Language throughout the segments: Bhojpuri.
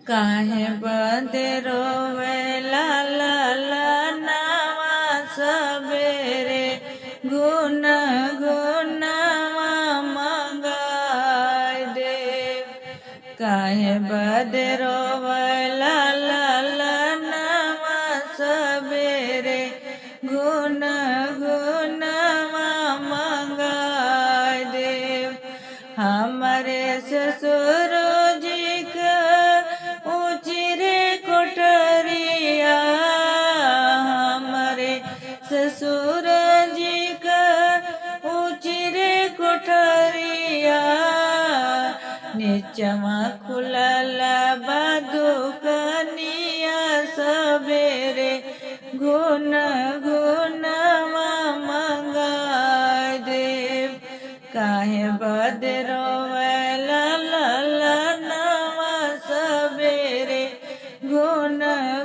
काहे बदे रोवे ला ला ला नावा सबेरे गुन गुनवा मंगाय देव। काहे बदे रोवे ला ला ला नावा सबेरे गुन गुनवा मंगाय देव। हमारे ससुर जी का ऊंची रे कोठरिया, हमारे ससुर जी का ऊंची रे कोठरिया, नीचवा खुलल बा दुकनिया सबेरे गुन गुनवा मंगाय देव। काहे बदे रोवे ला ला ला नावा सबेरे गुन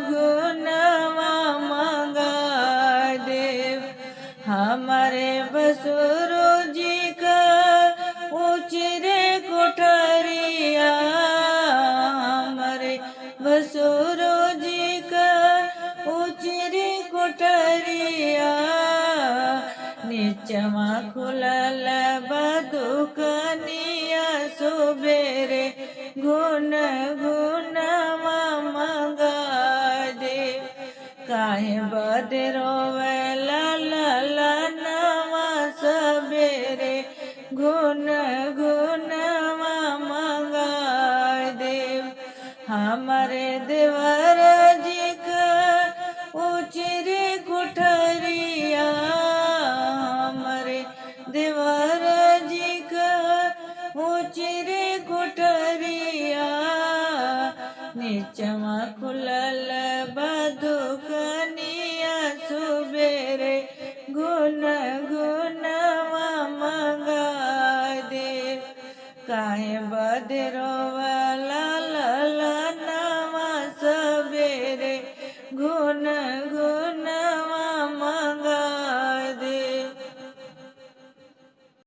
गुनवा मंगाय देव। हमारे बसुर जी का ऊंची रे कोठरिया, हमारे बसुर जी का ऊंची रे कोठरिया, नीचवा खुलल बा दुकनिया सुबेरे गुन गुनवा मंगाय देव। काहे बदे रोवे ला ला ला नावा सबेरे गुन गुनवा मंगाय देव। हमारे देवर जी का ऊंची रे कोठरिया, हमारे देवर जी का ऊंची रे कोठरिया, नीचवा खुलल बा दुकनिया सुबेरे गुन गुनवा मंगाय देव। काहे बदे रोवे ला ला ला नावा सबेरे गुन